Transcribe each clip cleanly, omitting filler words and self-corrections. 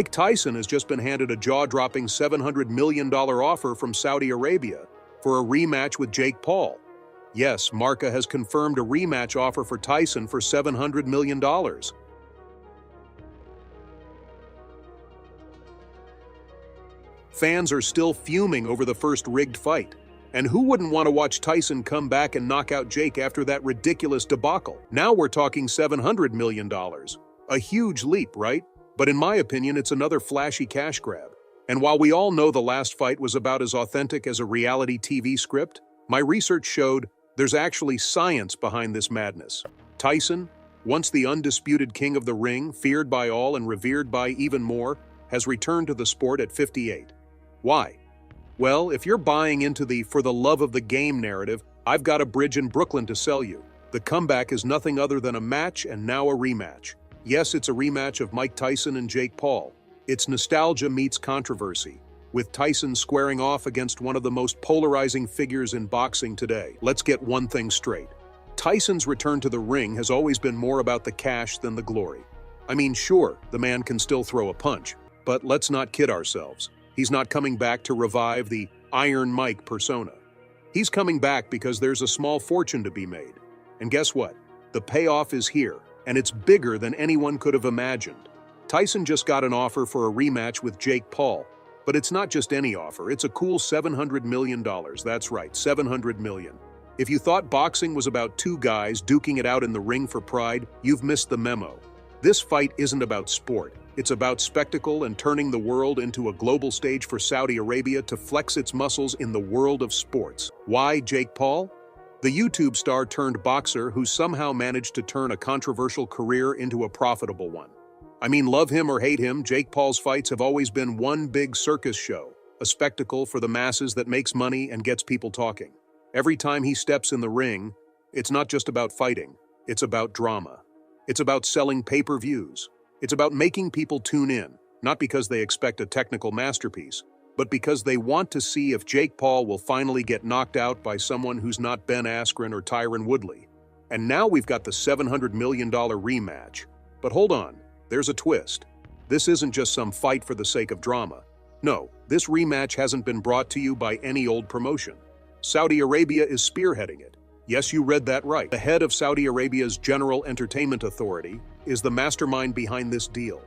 Mike Tyson has just been handed a jaw-dropping $700 million offer from Saudi Arabia for a rematch with Jakepaul. Yes, Marca has confirmed a rematch offer for Tyson for $700 million. Fans are still fuming over the first rigged fight. And who wouldn't want to watch Tyson come back and knock out Jake after that ridiculous debacle? Now we're talking $700 million. A huge leap, right? But in my opinion, it's another flashy cash grab. And while we all know the last fight was about as authentic as a reality TV script, my research showed there's actually science behind this madness. Tyson, once the undisputed king of the ring, feared by all and revered by even more, has returned to the sport at 58. Why? Well, if you're buying into the "for the love of the game" narrative, I've got a bridge in Brooklyn to sell you. The comeback is nothing other than a match and now a rematch. Yes, it's a rematch of Mike Tyson and Jakepaul. It's nostalgia meets controversy, with Tyson squaring off against one of the most polarizing figures in boxing today. Let's get one thing straight. Tyson's return to the ring has always been more about the cash than the glory. I mean, sure, the man can still throw a punch, but let's not kid ourselves. He's not coming back to revive the Iron Mike persona. He's coming back because there's a small fortune to be made. And guess what? The payoff is here, and it's bigger than anyone could have imagined. Tyson just got an offer for a rematch with Jakepaul, but it's not just any offer, it's a cool $700 million. That's right, $700 million. If you thought boxing was about two guys duking it out in the ring for pride, you've missed the memo. This fight isn't about sport. It's about spectacle and turning the world into a global stage for Saudi Arabia to flex its muscles in the world of sports. Why Jakepaul? The YouTube star turned boxer who somehow managed to turn a controversial career into a profitable one. I mean, love him or hate him, Jakepaul's fights have always been one big circus show, a spectacle for the masses that makes money and gets people talking. Every time he steps in the ring, it's not just about fighting, it's about drama. It's about selling pay-per-views. It's about making people tune in, not because they expect a technical masterpiece, but because they want to see if Jakepaul will finally get knocked out by someone who's not Ben Askren or Tyron Woodley. And now we've got the $700 million rematch. But hold on, there's a twist. This isn't just some fight for the sake of drama. No, this rematch hasn't been brought to you by any old promotion. Saudi Arabia is spearheading it. Yes, you read that right. The head of Saudi Arabia's General Entertainment Authority is the mastermind behind this deal.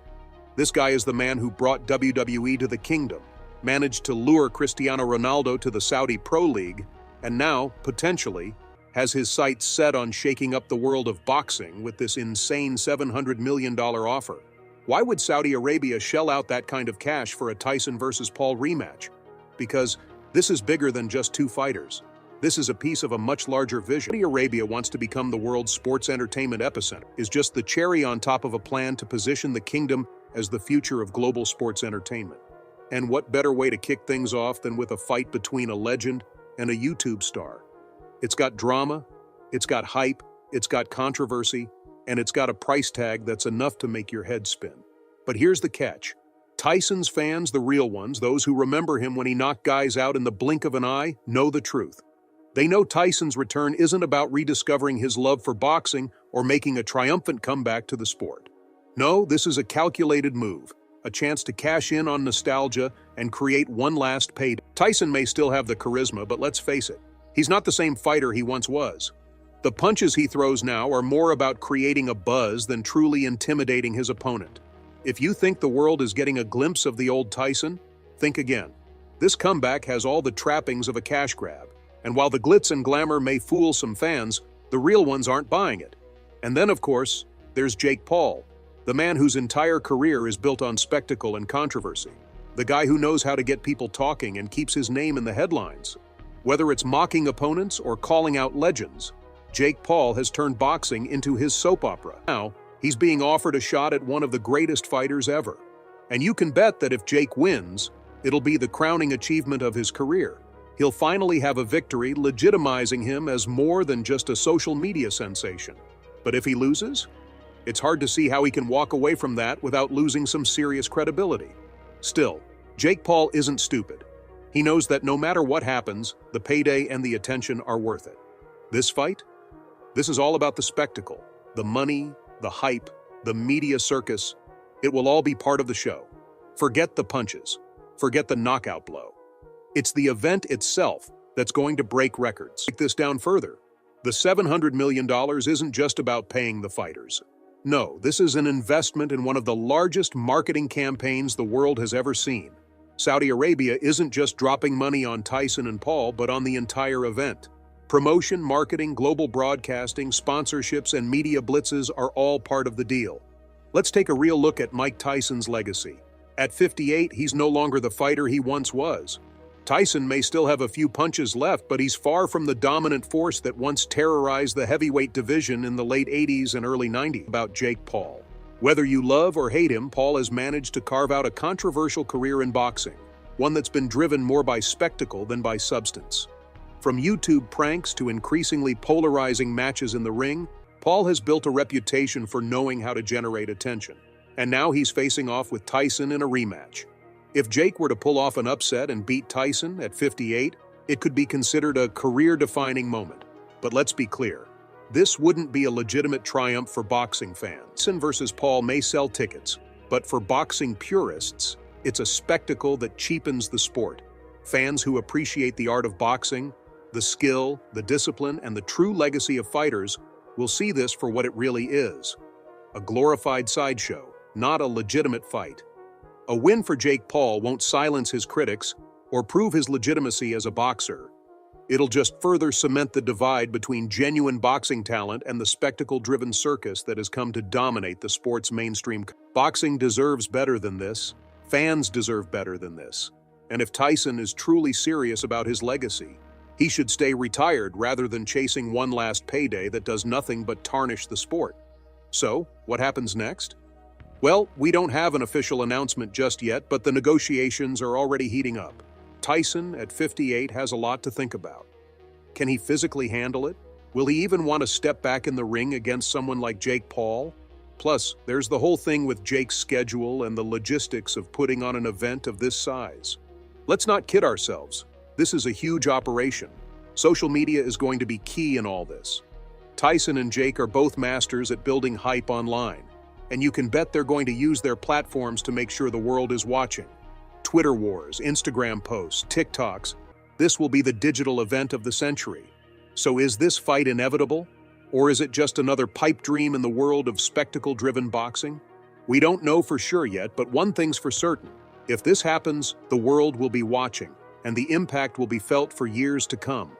This guy is the man who brought WWE to the kingdom, managed to lure Cristiano Ronaldo to the Saudi Pro League, and now, potentially, has his sights set on shaking up the world of boxing with this insane $700 million offer. Why would Saudi Arabia shell out that kind of cash for a Tyson versus Paul rematch? Because this is bigger than just two fighters. This is a piece of a much larger vision. Saudi Arabia wants to become the world's sports entertainment epicenter, is just the cherry on top of a plan to position the kingdom as the future of global sports entertainment. And what better way to kick things off than with a fight between a legend and a YouTube star? It's got drama, it's got hype, it's got controversy, and it's got a price tag that's enough to make your head spin. But here's the catch. Tyson's fans, the real ones, those who remember him when he knocked guys out in the blink of an eye, know the truth. They know Tyson's return isn't about rediscovering his love for boxing or making a triumphant comeback to the sport. No, this is a calculated move, a chance to cash in on nostalgia and create one last payday. Tyson may still have the charisma, but let's face it, he's not the same fighter he once was. The punches he throws now are more about creating a buzz than truly intimidating his opponent. If you think the world is getting a glimpse of the old Tyson, think again. This comeback has all the trappings of a cash grab. And while the glitz and glamour may fool some fans, the real ones aren't buying it. And then, of course, there's Jakepaul, the man whose entire career is built on spectacle and controversy. The guy who knows how to get people talking and keeps his name in the headlines. Whether it's mocking opponents or calling out legends, Jakepaul has turned boxing into his soap opera. Now, he's being offered a shot at one of the greatest fighters ever. And you can bet that if Jake wins, it'll be the crowning achievement of his career. He'll finally have a victory legitimizing him as more than just a social media sensation. But if he loses, it's hard to see how he can walk away from that without losing some serious credibility. Still, Jakepaul isn't stupid. He knows that no matter what happens, the payday and the attention are worth it. This fight? This is all about the spectacle, the money, the hype, the media circus. It will all be part of the show. Forget the punches. Forget the knockout blow. It's the event itself that's going to break records. Break this down further. The $700 million isn't just about paying the fighters. No, this is an investment in one of the largest marketing campaigns the world has ever seen. Saudi Arabia isn't just dropping money on Tyson and Paul, but on the entire event. Promotion, marketing, global broadcasting, sponsorships, and media blitzes are all part of the deal. Let's take a real look at Mike Tyson's legacy. At 58, he's no longer the fighter he once was. Tyson may still have a few punches left, but he's far from the dominant force that once terrorized the heavyweight division in the late 80s and early 90s. About Jakepaul. Whether you love or hate him, Paul has managed to carve out a controversial career in boxing, one that's been driven more by spectacle than by substance. From YouTube pranks to increasingly polarizing matches in the ring, Paul has built a reputation for knowing how to generate attention. And now he's facing off with Tyson in a rematch. If Jake were to pull off an upset and beat Tyson at 58, it could be considered a career-defining moment. But let's be clear, this wouldn't be a legitimate triumph for boxing fans. Tyson versus Paul may sell tickets, but for boxing purists, it's a spectacle that cheapens the sport. Fans who appreciate the art of boxing, the skill, the discipline, and the true legacy of fighters will see this for what it really is: a glorified sideshow, not a legitimate fight. A win for Jakepaul won't silence his critics or prove his legitimacy as a boxer. It'll just further cement the divide between genuine boxing talent and the spectacle-driven circus that has come to dominate the sport's mainstream. Boxing deserves better than this. Fans deserve better than this. And if Tyson is truly serious about his legacy, he should stay retired rather than chasing one last payday that does nothing but tarnish the sport. So, what happens next? Well, we don't have an official announcement just yet, but the negotiations are already heating up. Tyson, at 58, has a lot to think about. Can he physically handle it? Will he even want to step back in the ring against someone like Jakepaul? Plus, there's the whole thing with Jake's schedule and the logistics of putting on an event of this size. Let's not kid ourselves. This is a huge operation. Social media is going to be key in all this. Tyson and Jake are both masters at building hype online, and you can bet they're going to use their platforms to make sure the world is watching. Twitter wars, Instagram posts, TikToks, this will be the digital event of the century. So is this fight inevitable? Or is it just another pipe dream in the world of spectacle-driven boxing? We don't know for sure yet, but one thing's for certain. If this happens, the world will be watching, and the impact will be felt for years to come.